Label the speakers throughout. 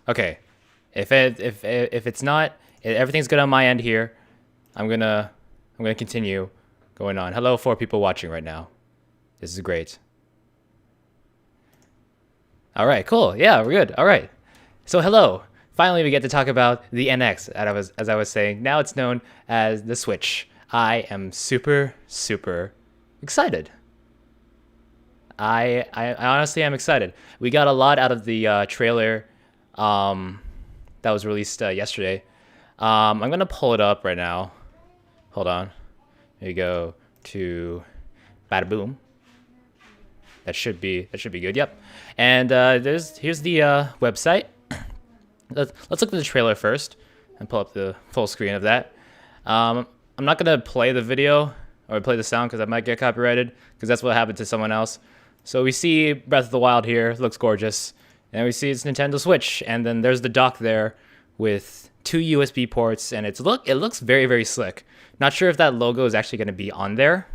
Speaker 1: Okay. If it's not, everything's good on my end here. I'm gonna continue going on. Hello, 4 people watching right now. This is great. All right, cool. Yeah, we're good. All right. So hello. Finally, we get to talk about the NX. As I was saying, now it's known as the Switch. I am super super excited. I honestly am excited. We got a lot out of the trailer um, that was released yesterday. I'm gonna pull it up right now. Hold on. There you go to Bada Boom. That should be good. Yep. And here's the website. Let's look at the trailer first and pull up the full screen of that. I'm not gonna play the video or play the sound because I might get copyrighted because that's what happened to someone else. So we see Breath of the Wild here, looks gorgeous, and we see it's Nintendo Switch, and then there's the dock there with 2 USB ports, and it looks very very slick. Not sure if that logo is actually gonna be on there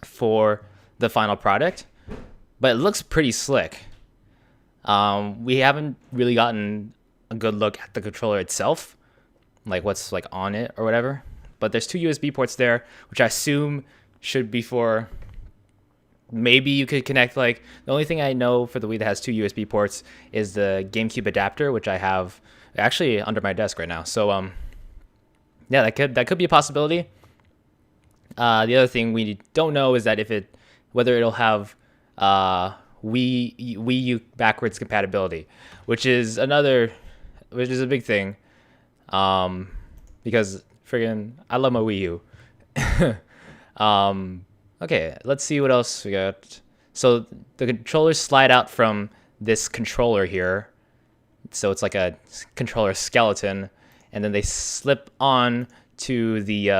Speaker 1: for the final product, but it looks pretty slick. We haven't really gotten a good look at the controller itself, like what's like on it or whatever. But there's 2 USB ports there, which I assume should be for maybe you could connect like the only thing I know for the Wii that has 2 USB ports is the GameCube adapter, which I have actually under my desk right now. So yeah, that could be a possibility. The other thing we don't know is that whether it'll have Wii U backwards compatibility, which is a big thing. Because friggin' I love my Wii U. Okay, let's see what else we got. So the controllers slide out from this controller here. So it's like a controller skeleton, and then they slip on to the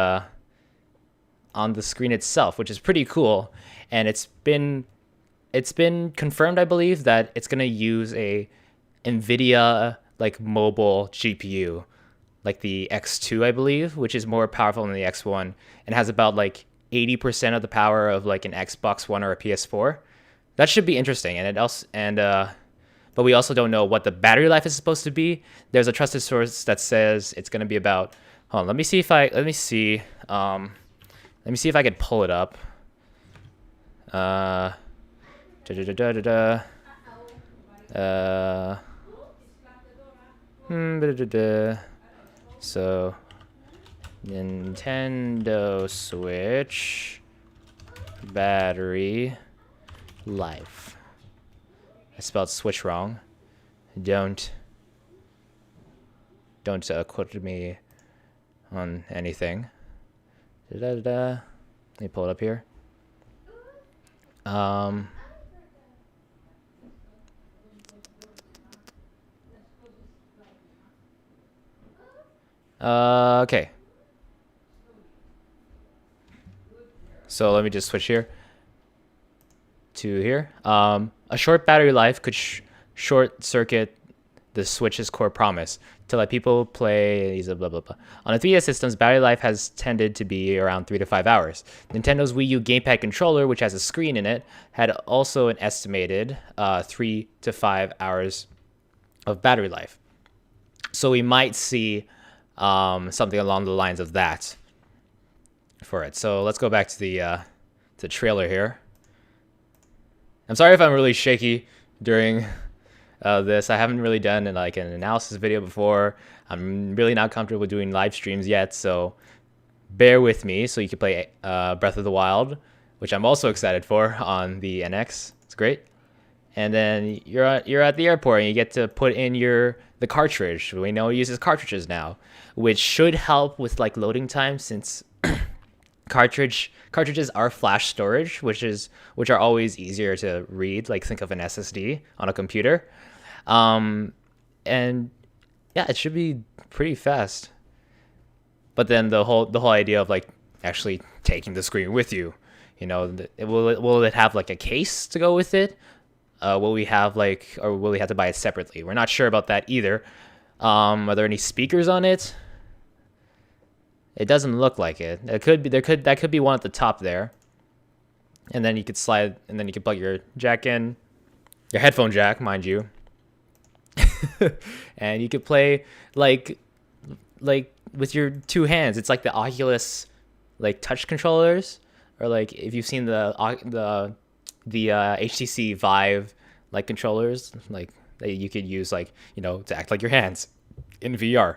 Speaker 1: on the screen itself, which is pretty cool. And it's been confirmed, I believe, that it's gonna use a NVIDIA like mobile GPU, like the X2, I believe, which is more powerful than the X1 and has about like 80% of the power of like an Xbox One or a PS4. That should be interesting. But we also don't know what the battery life is supposed to be. There's a trusted source that says it's gonna be about. Hold on, let me see if I could pull it up. Da, da, da, da, da, da. Da, da, da. So, Nintendo Switch battery life. I spelled Switch wrong. Don't quote me on anything. Da, da, da, da. Let me pull it up here. Okay. So let me just switch here to here. A short battery life could short circuit the Switch's core promise to let people play these blah blah blah. On the 3DS systems, battery life has tended to be around 3 to 5 hours. Nintendo's Wii U gamepad controller, which has a screen in it, had also an estimated 3 to 5 hours of battery life. So we might see something along the lines of that for it. So let's go back to the trailer here. I'm sorry if I'm really shaky during this. I haven't really done like an analysis video before. I'm really not comfortable doing live streams yet, so bear with me. So you can play Breath of the Wild, which I'm also excited for on the NX. It's great. And then you're at the airport and you get to put in the cartridge. We know it uses cartridges now, which should help with like loading time since cartridges are flash storage, which are always easier to read. Like think of an SSD on a computer, and yeah, it should be pretty fast. But then the whole idea of like actually taking the screen with you, will it have like a case to go with it? Will we have or will we have to buy it separately? We're not sure about that either. Are there any speakers on it? It doesn't look like it. That could be one at the top there. And then you could plug your jack in, your headphone jack, mind you. and you could play like with your two hands. It's like the Oculus like touch controllers, or like if you've seen the HTC Vive like controllers, like that you could use like to act like your hands in VR.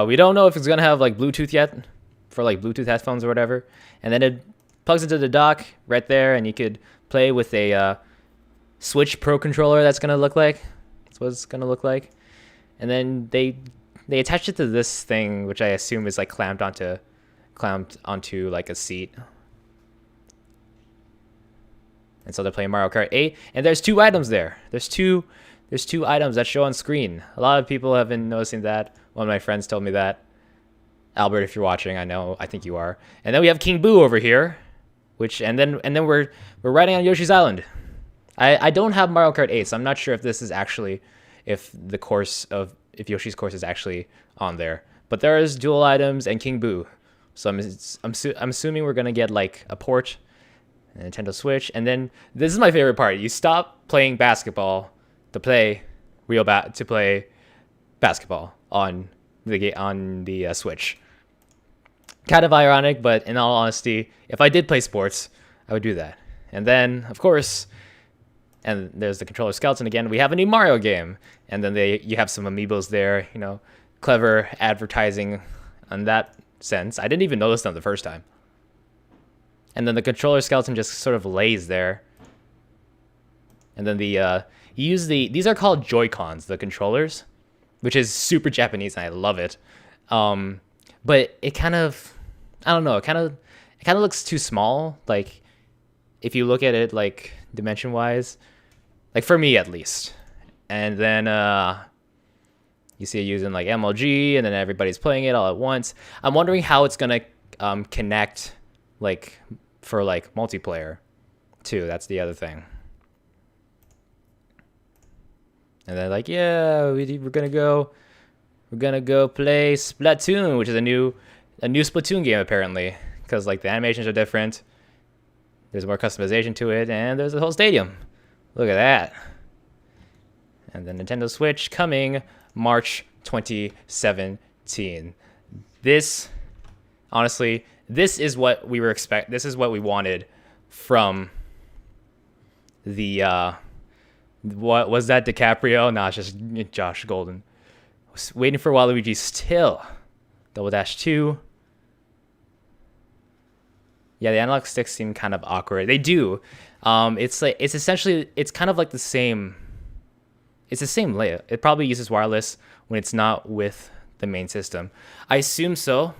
Speaker 1: We don't know if it's gonna have like Bluetooth yet, for like Bluetooth headphones or whatever. And then it plugs into the dock right there, and you could play with a Switch Pro controller. That's gonna look like. That's what it's gonna look like. And then they attach it to this thing, which I assume is like clamped onto like a seat. And so they're playing Mario Kart 8, and there's two items there. There's two items that show on screen. A lot of people have been noticing that. One of my friends told me that. Albert, if you're watching, I think you are. And then we have King Boo over here, and then we're riding on Yoshi's Island. I don't have Mario Kart 8, so I'm not sure if this is actually if Yoshi's course is actually on there. But there is dual items and King Boo. So I'm assuming we're gonna get like a port, a Nintendo Switch, and then this is my favorite part. You stop playing basketball to play basketball on the Switch. Kind of ironic, but in all honesty, if I did play sports, I would do that. And then, of course, and there's the controller skeleton again. We have a new Mario game, and then you have some amiibos there. Clever advertising on that sense. I didn't even notice them the first time. And then the controller skeleton just sort of lays there. And then these are called Joy-Cons, the controllers, which is super Japanese, and I love it. But it kind of, I don't know, it kind of looks too small. Like, if you look at it like dimension wise, like for me at least. And then you see it using like MLG, and then everybody's playing it all at once. I'm wondering how it's gonna connect, like for like multiplayer too. That's the other thing. And they're like, yeah, we're gonna go play Splatoon, which is a new Splatoon game apparently, because like the animations are different. There's more customization to it, and there's a whole stadium. Look at that. And the Nintendo Switch coming March 2017. This, honestly, this is what we were This is what we wanted from the what was that, DiCaprio? Nah, it's just Josh Golden. I was waiting for Waluigi still. Double Dash 2. Yeah, the analog sticks seem kind of awkward. They do. It's kind of like the same. It's the same layout. It probably uses wireless when it's not with the main system. I assume so.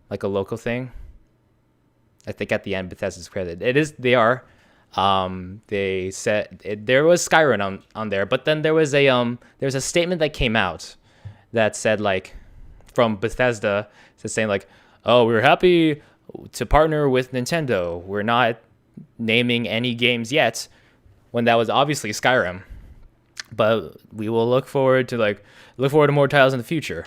Speaker 1: Like a local thing. I think at the end Bethesda's credit. It is. They are. They said there was Skyrim on there, but then there was a statement that came out that said, like, from Bethesda, saying like, oh, we're happy to partner with Nintendo. We're not naming any games yet, when that was obviously Skyrim, but we will look forward to more titles in the future.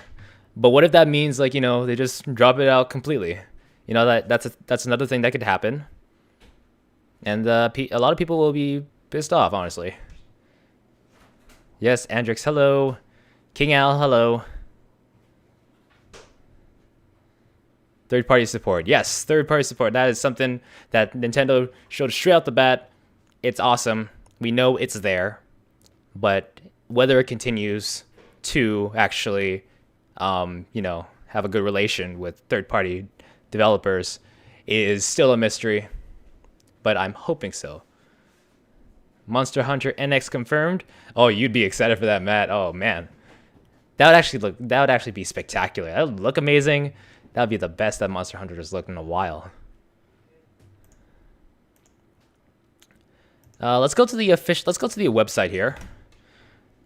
Speaker 1: But what if that means, like, they just drop it out completely? That's another thing that could happen. And a lot of people will be pissed off, honestly. Yes, Andrix, hello. King Al, hello. Third-party support. Yes, third-party support. That is something that Nintendo showed straight out the bat. It's awesome. We know it's there. But whether it continues to actually, have a good relation with third-party developers is still a mystery. But I'm hoping so. Monster Hunter NX confirmed. Oh, you'd be excited for that, Matt. Oh man, that would actually be spectacular. That would look amazing. That would be the best that Monster Hunter has looked in a while. Let's go to the website here.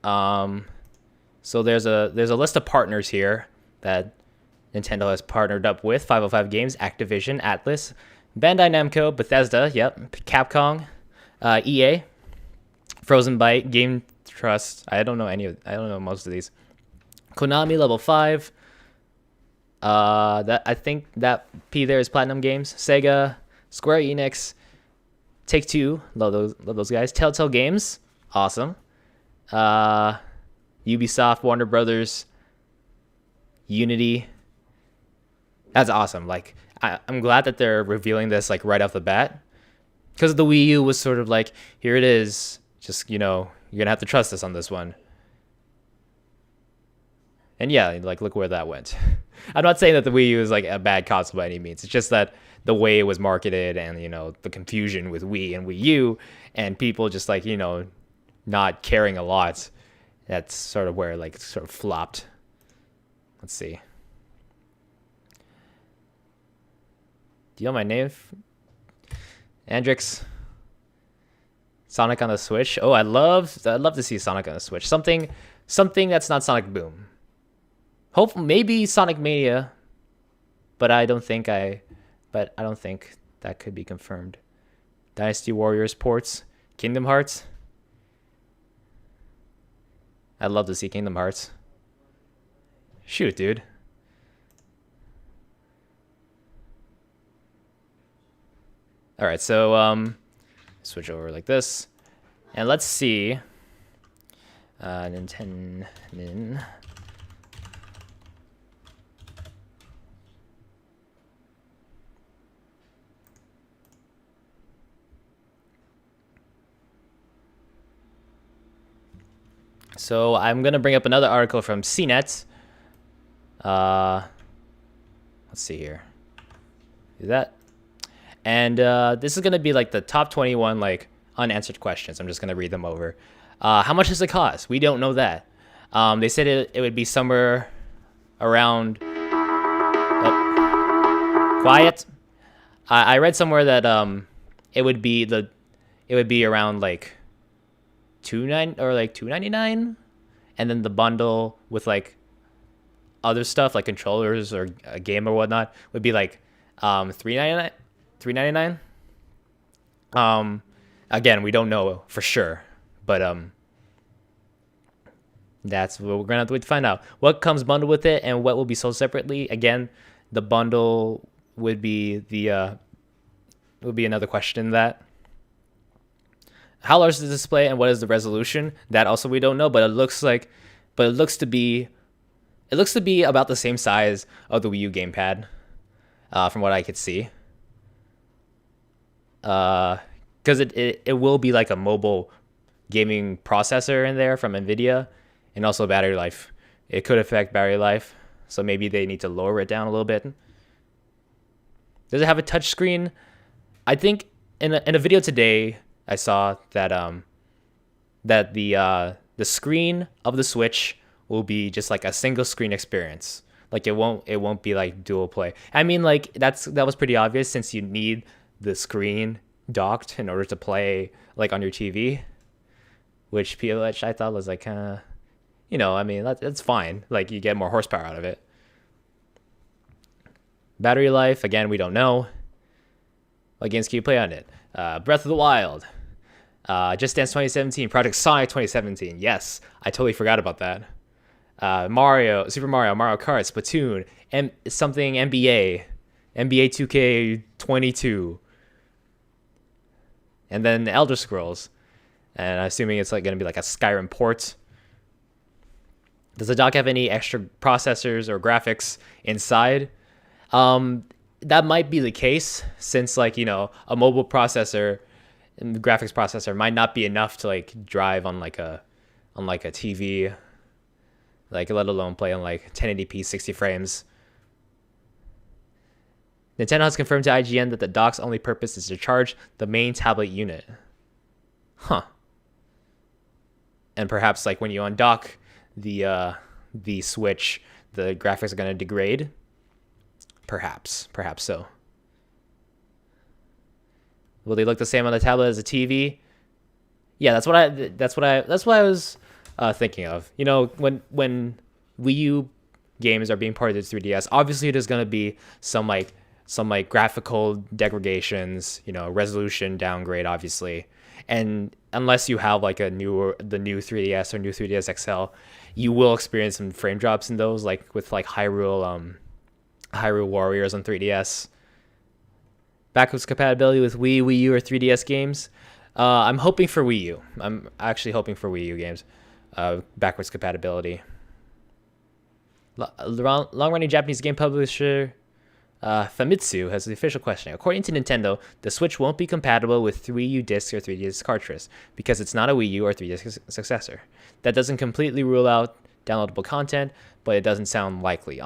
Speaker 1: So there's a list of partners here that Nintendo has partnered up with: 505 Games, Activision, Atlas, Bandai Namco, Bethesda, yep, Capcom, EA, Frozen Byte, Game Trust. I don't know most of these. Konami, Level 5. I think that P there is Platinum Games, Sega, Square Enix, Take-Two, love those guys. Telltale Games, awesome. Uh, Ubisoft, Warner Brothers, Unity. That's awesome. Like, I'm glad that they're revealing this like right off the bat, because the Wii U was sort of like, here it is. Just, you're gonna have to trust us on this one. And yeah, like, look where that went. I'm not saying that the Wii U is like a bad console by any means. It's just that the way it was marketed, and the confusion with Wii and Wii U, and people just like not caring a lot. That's sort of where like sort of flopped. Let's see. Do you know my name? Andrix. Sonic on the Switch. Oh, I'd love to see Sonic on the Switch. Something that's not Sonic Boom. Hope maybe Sonic Mania, but I don't think that could be confirmed. Dynasty Warriors ports, Kingdom Hearts. I'd love to see Kingdom Hearts. Shoot, dude. All right, so switch over like this, and let's see. Nintendo. So I'm gonna bring up another article from CNET. Let's see here. Is that? And this is gonna be like the top 21 like unanswered questions. I'm just gonna read them over. How much does it cost? We don't know that. They said it would be somewhere around. Oh, quiet. I read somewhere that it would be around like $299, and then the bundle with like other stuff like controllers or a game or whatnot would be like $399. Again, we don't know for sure, but that's what we're gonna have to wait to find out. What comes bundled with it and what will be sold separately. Again, the bundle would be another question. That how large is the display and what is the resolution? That also we don't know, but it looks to be about the same size of the Wii U gamepad, from what I could see. Because it will be like a mobile gaming processor in there from NVIDIA, and also battery life. It could affect battery life, so maybe they need to lower it down a little bit. Does it have a touch screen? I think in a video today I saw that the screen of the Switch will be just like a single screen experience. Like it won't be like dual play. I mean, like that was pretty obvious, since you need the screen docked in order to play like on your TV, which I thought was like I mean, that's fine. Like you get more horsepower out of it. Battery life, again, we don't know. What games can you play on it? Breath of the Wild, Just Dance 2017, Project Sonic 2017. Yes, I totally forgot about that. Super Mario, Mario Kart, Splatoon, and something NBA 2K22, and then Elder Scrolls. And I'm assuming it's like going to be like a Skyrim port. Does the dock have any extra processors or graphics inside? That might be the case, since like a mobile processor and the graphics processor might not be enough to like drive on like a TV, like let alone play on like 1080p 60 frames. Nintendo has confirmed to IGN that the dock's only purpose is to charge the main tablet unit. Huh. And perhaps like when you undock the Switch, the graphics are going to degrade. Perhaps so. Will they look the same on the tablet as a TV? Yeah, that's what I was thinking of. When Wii U games are being ported to 3DS, obviously there's going to be some graphical degradations, resolution downgrade, obviously. And unless you have like the new 3DS or new 3DS XL, you will experience some frame drops in those, like with like Hyrule Warriors on 3DS. Backwards compatibility with Wii U, or 3DS games. I'm hoping for Wii U. I'm actually hoping for Wii U games. backwards compatibility. Long-running Japanese game publisher Famitsu has the official question. According to Nintendo, the Switch won't be compatible with 3U disc or 3DS cartridge because it's not a Wii U or 3DS successor. That doesn't completely rule out downloadable content, but it doesn't sound likely.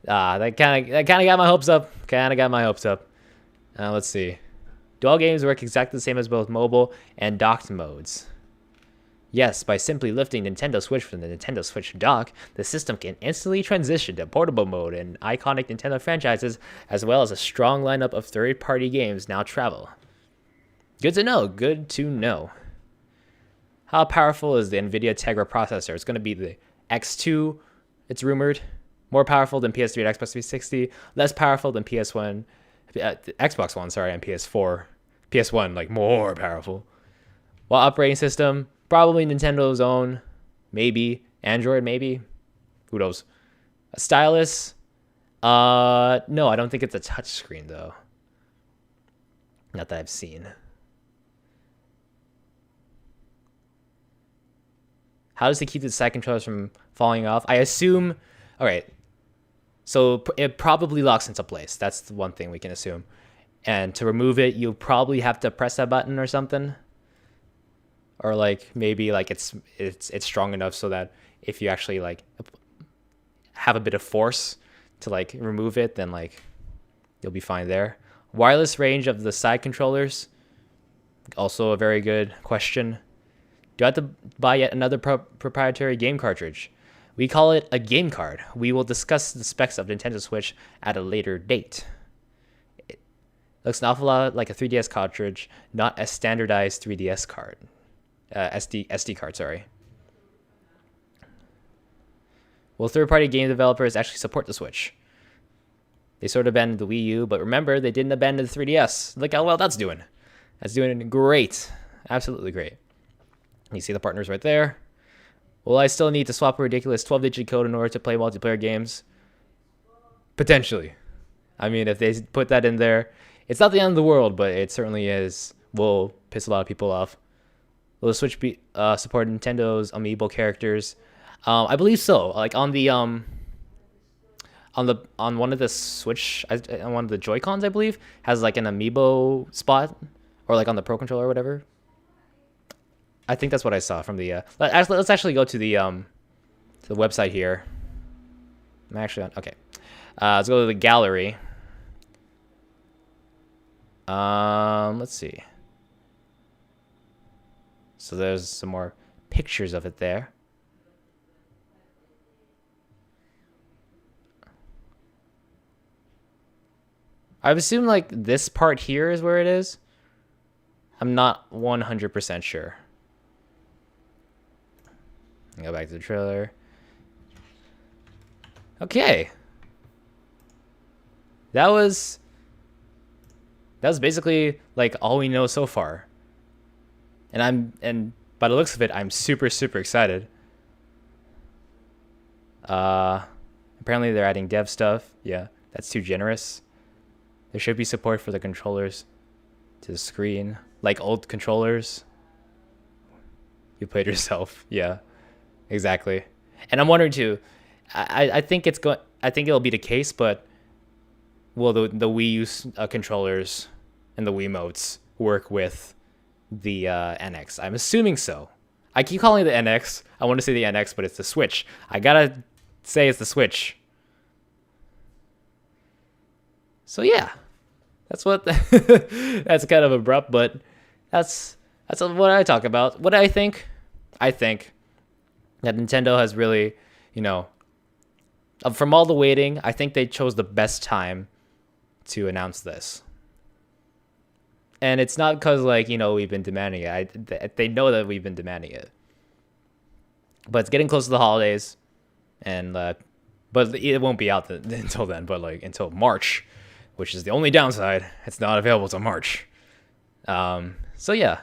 Speaker 1: That kind of got my hopes up. Let's see. Do all games work exactly the same as both mobile and docked modes? Yes, by simply lifting Nintendo Switch from the Nintendo Switch dock, the system can instantly transition to portable mode, and iconic Nintendo franchises, as well as a strong lineup of third-party games, now travel. Good to know. How powerful is the NVIDIA Tegra processor? It's going to be the X2, it's rumored. More powerful than PS3 and Xbox 360. Less powerful than Xbox One, and PS4. PS1, like, more powerful. While operating system, probably Nintendo's own. Maybe. Android, maybe. Who knows? A stylus? No, I don't think it's a touchscreen, though. Not that I've seen. How does it keep the side controllers from falling off? I assume... Alright. So it probably locks into place. That's the one thing we can assume. And to remove it, you'll probably have to press that button or something. Or like maybe like it's strong enough so that if you actually like have a bit of force to like remove it, then like you'll be fine there. Wireless range of the side controllers, also a very good question. Do I have to buy yet another proprietary game cartridge? We call it a game card. We will discuss the specs of Nintendo Switch at a later date. It looks an awful lot like a 3DS cartridge, not a standardized 3DS card. SD card, sorry. Will third-party game developers actually support the Switch? They sort of abandoned the Wii U, but remember, they didn't abandon the 3DS. Look how well that's doing. That's doing great. Absolutely great. You see the partners right there. Will I still need to swap a ridiculous 12-digit code in order to play multiplayer games? Potentially. I mean, if they put that in there, it's not the end of the world, but it certainly will piss a lot of people off. Will the Switch be support Nintendo's amiibo characters? I believe so. Like on one of the Switch, on one of the Joy-Cons, I believe, has like an amiibo spot, or like on the Pro Controller or whatever. I think that's what I saw from the. Let's actually go to the website here. I'm actually on. Okay, let's go to the gallery. Let's see. So there's some more pictures of it there. I would assume like this part here is where it is. I'm not 100% sure. Go back to the trailer. Okay. That was basically like all we know so far. And by the looks of it, I'm super excited. Apparently they're adding dev stuff. Yeah, that's too generous. There should be support for the controllers to the screen, like old controllers. You played yourself. Yeah, exactly. And I'm wondering too. I think it'll be the case, but will the Wii U controllers and the Wiimotes work with the NX? I'm assuming so. I keep calling it the NX. I want to say the NX, but it's the Switch. I gotta say it's the Switch. So yeah, that's what. That's kind of abrupt, but that's what I talk about. What I think that Nintendo has really, from all the waiting, I think they chose the best time to announce this. And it's not because, we've been demanding it. They know that we've been demanding it. But it's getting close to the holidays. And but it won't be out until then. But, until March, which is the only downside. It's not available till March. So, yeah.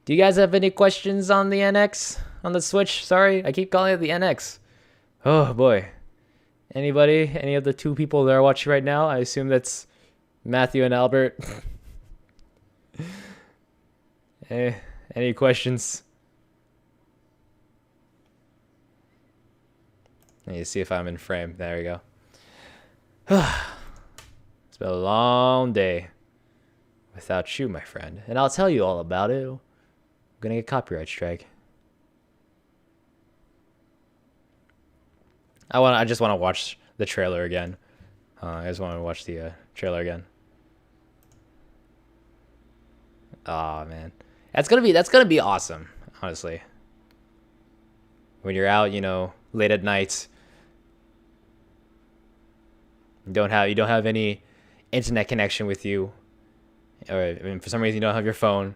Speaker 1: Do you guys have any questions on the NX? On the Switch? Sorry, I keep calling it the NX. Oh, boy. Anybody? Any of the two people that are watching right now? I assume that's Matthew and Albert. Any questions? Let me see if I'm in frame. There we go. It's been a long day without you, my friend. And I'll tell you all about it. I'm gonna get copyright strike. I just want to watch the trailer again. I just want to watch the trailer again. Oh man, that's gonna be awesome. Honestly, when you're out, late at night, you don't have any internet connection with you, or I mean, for some reason you don't have your phone.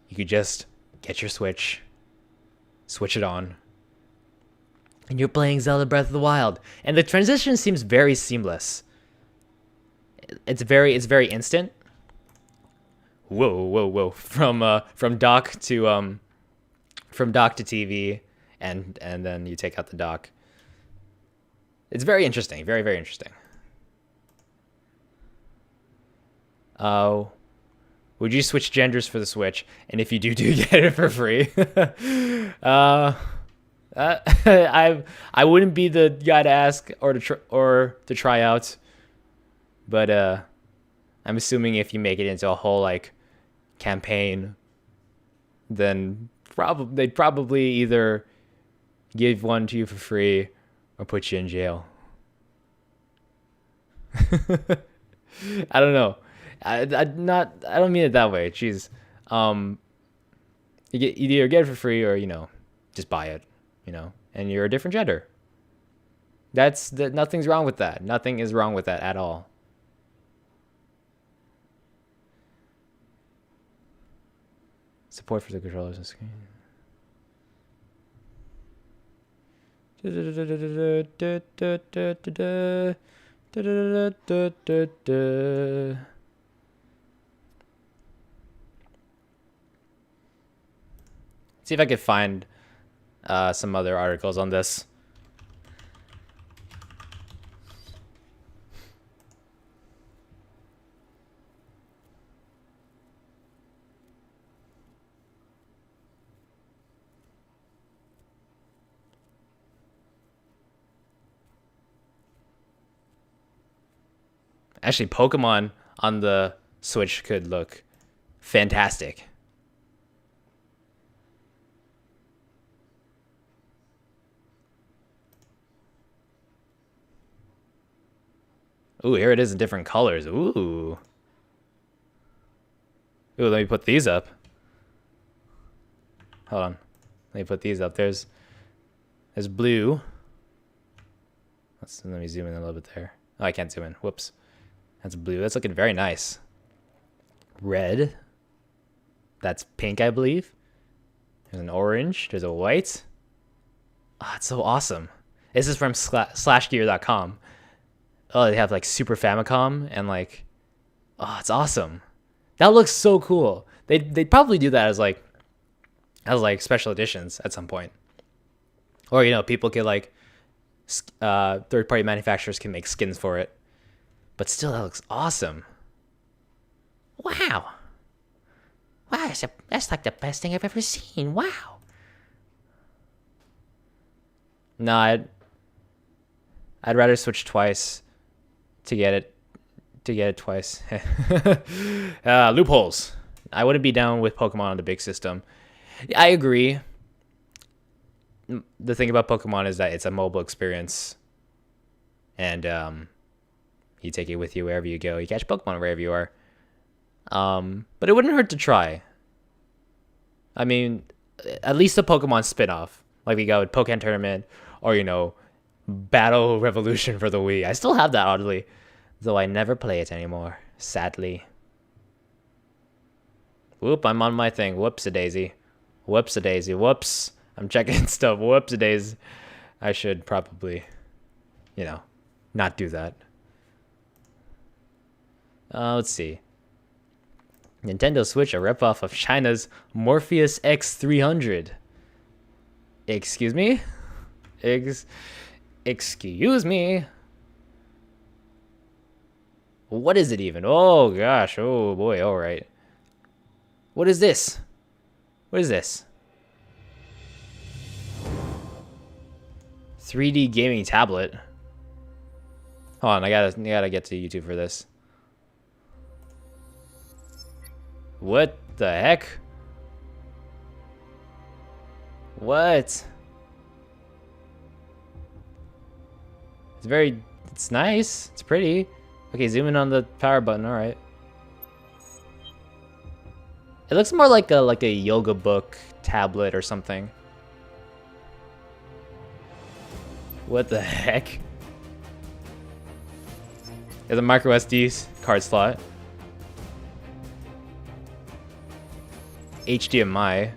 Speaker 1: You could just get your Switch, switch it on, and you're playing Zelda Breath of the Wild. And the transition seems very seamless. It's very instant. Whoa. From dock to TV, and then you take out the dock. It's very interesting. Very interesting. Would you switch genders for the Switch? And if you do you get it for free? I wouldn't be the guy to ask or to try out, but I'm assuming if you make it into a whole like campaign, then they'd probably either give one to you for free or put you in jail. I don't know. I don't mean it that way. Jeez. You either get it for free or just buy it. And you're a different gender. Nothing's wrong with that. Nothing is wrong with that at all. Support for the controllers and screen. See if I could find some other articles on this. Actually, Pokemon on the Switch could look fantastic. Ooh, here it is in different colors. Ooh, let me put these up. Hold on. Let me put these up. There's blue. Let me zoom in a little bit there. Oh, I can't zoom in. Whoops. That's blue. That's looking very nice. Red. That's pink, I believe. There's an orange. There's a white. Oh, it's so awesome. This is from slashgear.com. Oh, they have like Super Famicom and like, oh, it's awesome. That looks so cool. They'd probably do that as special editions at some point. Or, people could like, third-party manufacturers can make skins for it. But still, that looks awesome. Wow. That's like the best thing I've ever seen. Wow. No, I'd rather switch twice to get it twice. Loopholes. I wouldn't be down with Pokemon on the big system. I agree. The thing about Pokemon is that it's a mobile experience, and you take it with you wherever you go. You catch Pokemon wherever you are. But it wouldn't hurt to try. I mean, at least a Pokemon spin-off, like we got with Pokémon Tournament, or Battle Revolution for the Wii. I still have that, oddly, though I never play it anymore, sadly. Whoop, I'm on my thing. Whoops-a-daisy. Whoops-a-daisy. Whoops. I'm checking stuff. Whoops-a-daisy. I should probably, not do that. Let's see. Nintendo Switch, a ripoff of China's Morpheus X300. Excuse me? Excuse me? What is it even? Oh gosh, oh boy, alright. What is this? What is this? 3D gaming tablet. Hold on, I gotta get to YouTube for this. What the heck? What? It's nice. It's pretty. Okay, zoom in on the power button. All right. It looks more like a yoga book tablet or something. What the heck? There's a micro SD card slot. HDMI.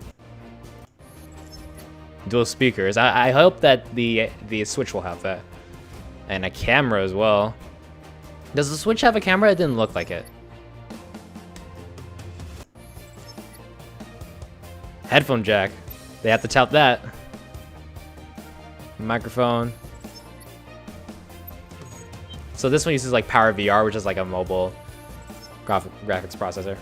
Speaker 1: Dual speakers. I hope that the Switch will have that. And a camera as well. Does the Switch have a camera? It didn't look like it. Headphone jack. They have to tout that. Microphone. So this one uses like Power VR, which is like a mobile graphics processor.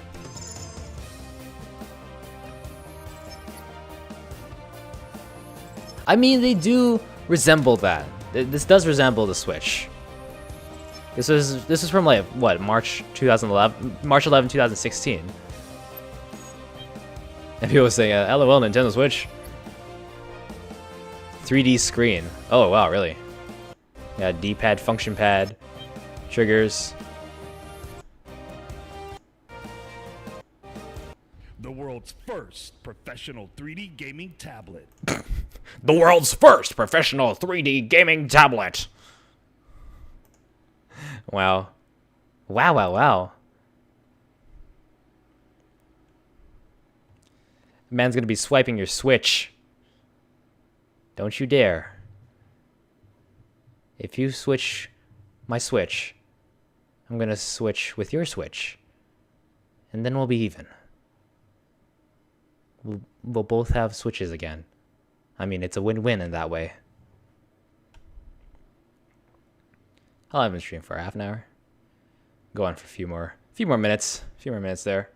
Speaker 1: I mean, they do resemble that. This does resemble the Switch. This is from like what, March 2011, March 11, 2016. And people were saying, "LOL, Nintendo Switch." 3D screen. Oh wow, really? Yeah, D-pad, function pad, triggers.
Speaker 2: The world's first professional 3D gaming tablet.
Speaker 1: The world's first professional 3D gaming tablet. Wow. Wow, wow, wow. Man's gonna be swiping your Switch. Don't you dare. If you switch my Switch, I'm gonna switch with your Switch. And then we'll be even. We'll both have Switches again. I mean, it's a win-win in that way. I'll have been streaming for half an hour. Go on for a few more minutes. A few more minutes there.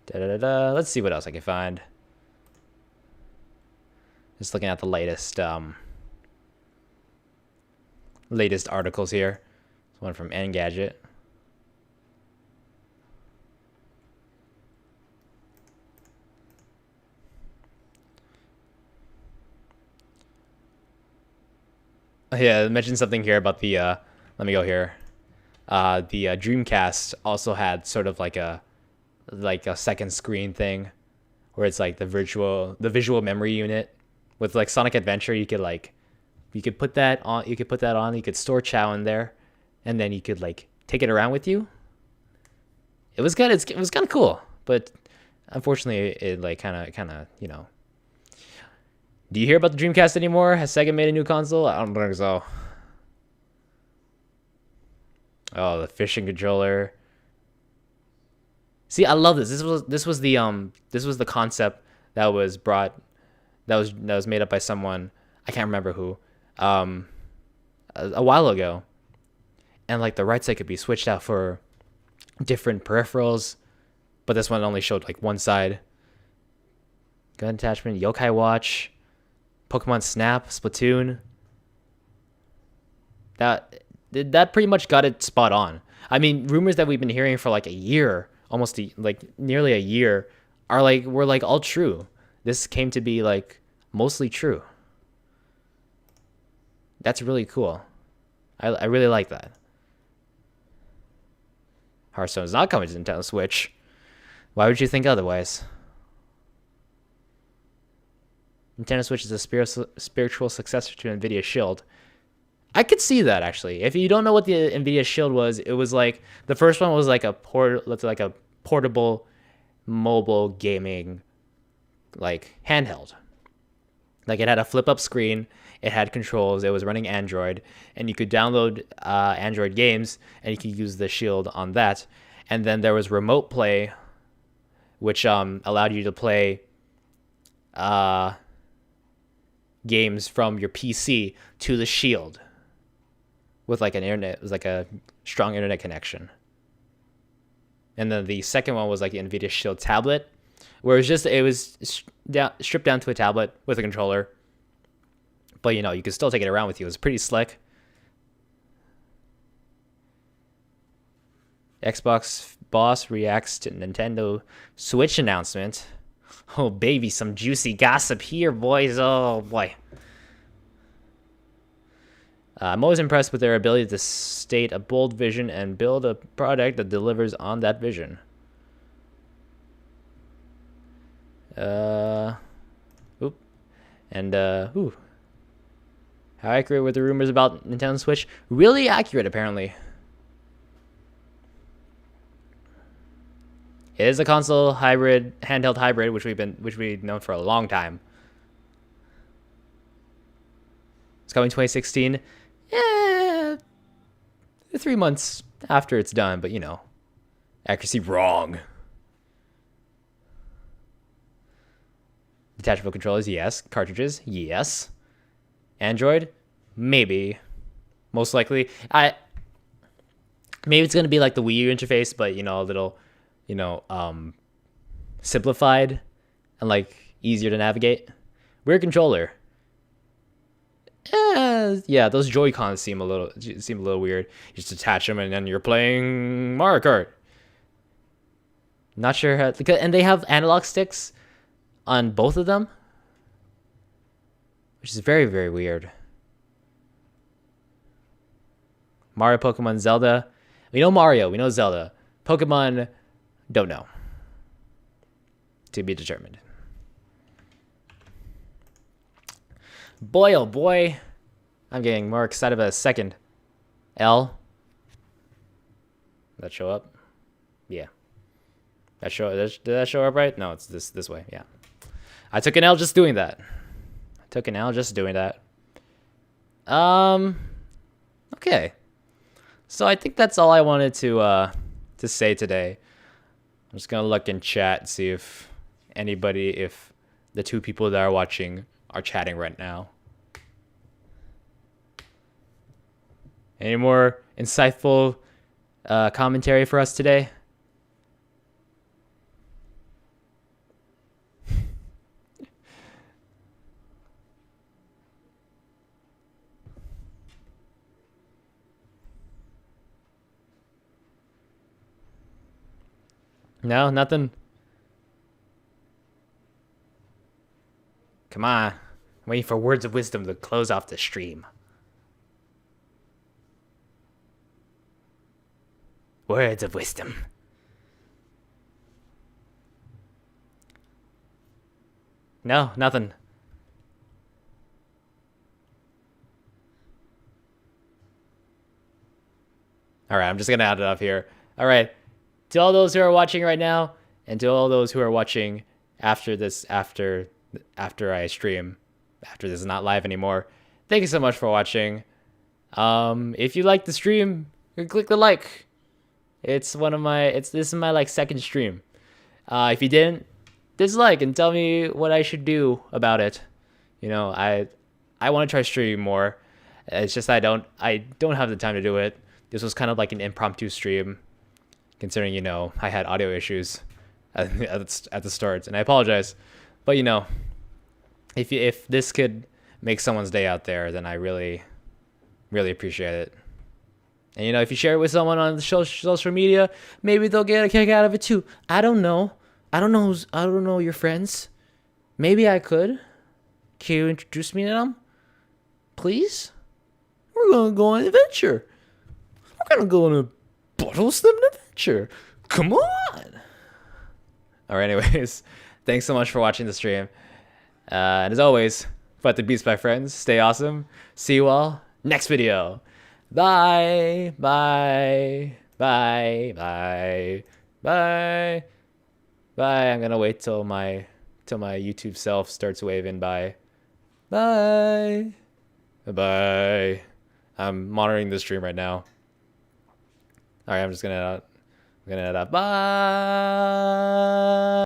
Speaker 1: Da-da-da-da. Let's see what else I can find. Just looking at the latest articles here. This one from Engadget. Yeah, I mentioned something here about the let me go here. The Dreamcast also had sort of like a second screen thing where it's like the visual memory unit. With like Sonic Adventure, you could put that on, you could store Chow in there, and then you could like take it around with you. It was kind of cool, but unfortunately it like kind of, you know. Do you hear about the Dreamcast anymore? Has Sega made a new console? I don't think so. Oh, the fishing controller. See, I love this. This was the concept that was made up by someone, I can't remember who, a while ago. And like the right side could be switched out for different peripherals, but this one only showed like one side. Gun attachment, Yokai Watch, Pokemon Snap, Splatoon. That pretty much got it spot on. I mean, rumors that we've been hearing for like a year, nearly a year, were like all true. This came to be like mostly true. That's really cool. I really like that. Hearthstone is not coming to Nintendo Switch. Why would you think otherwise? Nintendo Switch is a spiritual successor to Nvidia Shield. I could see that, actually. If you don't know what the Nvidia Shield was, it was like the first one was like a portable mobile gaming like handheld. Like it had a flip up screen, it had controls, it was running Android, and you could download Android games and you could use the Shield on that. And then there was remote play, which allowed you to play games from your PC to the Shield with like it was like a strong internet connection. And then the second one was like the Nvidia Shield tablet, where it was stripped down to a tablet with a controller. But you know, you can still take it around with you. It's pretty slick. Xbox boss reacts to Nintendo Switch announcement. Oh baby, some juicy gossip here, boys. Oh boy. I'm always impressed with their ability to state a bold vision and build a product that delivers on that vision. Oop. And, ooh. How accurate were the rumors about Nintendo Switch? Really accurate, apparently. It is a console hybrid, handheld hybrid, which we've known for a long time. It's coming 2016. 3 months after it's done, but you know, accuracy wrong. Detachable controllers, yes. Cartridges, yes. Android, maybe. Most likely, maybe it's gonna be like the Wii U interface, but you know, a little, you know, simplified and like easier to navigate. Weird controller. Yeah, those Joy-Cons seem a little weird. You just attach them and then you're playing Mario Kart. Not sure how, and they have analog sticks on both of them, which is very, very weird. Mario, Pokemon, Zelda. We know Mario, we know Zelda. Pokemon, don't know. To be determined. Boy, oh boy. I'm getting more excited about a second. L. Did that show up? Yeah. Did that show up right? No, it's this way. Yeah. I took an L just doing that. Okay. So I think that's all I wanted to say today. I'm just gonna look in chat and see if the two people that are watching are chatting right now. Any more insightful commentary for us today? No, nothing. Come on. I'm waiting for words of wisdom to close off the stream. Words of wisdom. No, nothing. All right, I'm just going to add it up here. All right. To all those who are watching right now, and to all those who are watching after this, after I stream, after this is not live anymore, thank you so much for watching. If you like the stream, click the like. This is my like second stream. If you didn't, dislike and tell me what I should do about it. You know, I want to try streaming more. It's just I don't have the time to do it. This was kind of like an impromptu stream, considering, you know, I had audio issues at the start, and I apologize. But you know, if this could make someone's day out there, then I really, really appreciate it. And you know, if you share it with someone on social media, maybe they'll get a kick out of it too. I don't know. I don't know your friends. Maybe I could. Can you introduce me to them? Please? We're gonna go on an adventure. We're gonna go on a bottle slim adventure. Come on. Alright, anyways. Thanks so much for watching the stream. And as always, fight the beast, my friends. Stay awesome. See you all next video. Bye. Bye. Bye. Bye. Bye. Bye. I'm gonna wait till my YouTube self starts waving bye. Bye. Bye. I'm monitoring the stream right now. Alright, I'm gonna head out. Bye.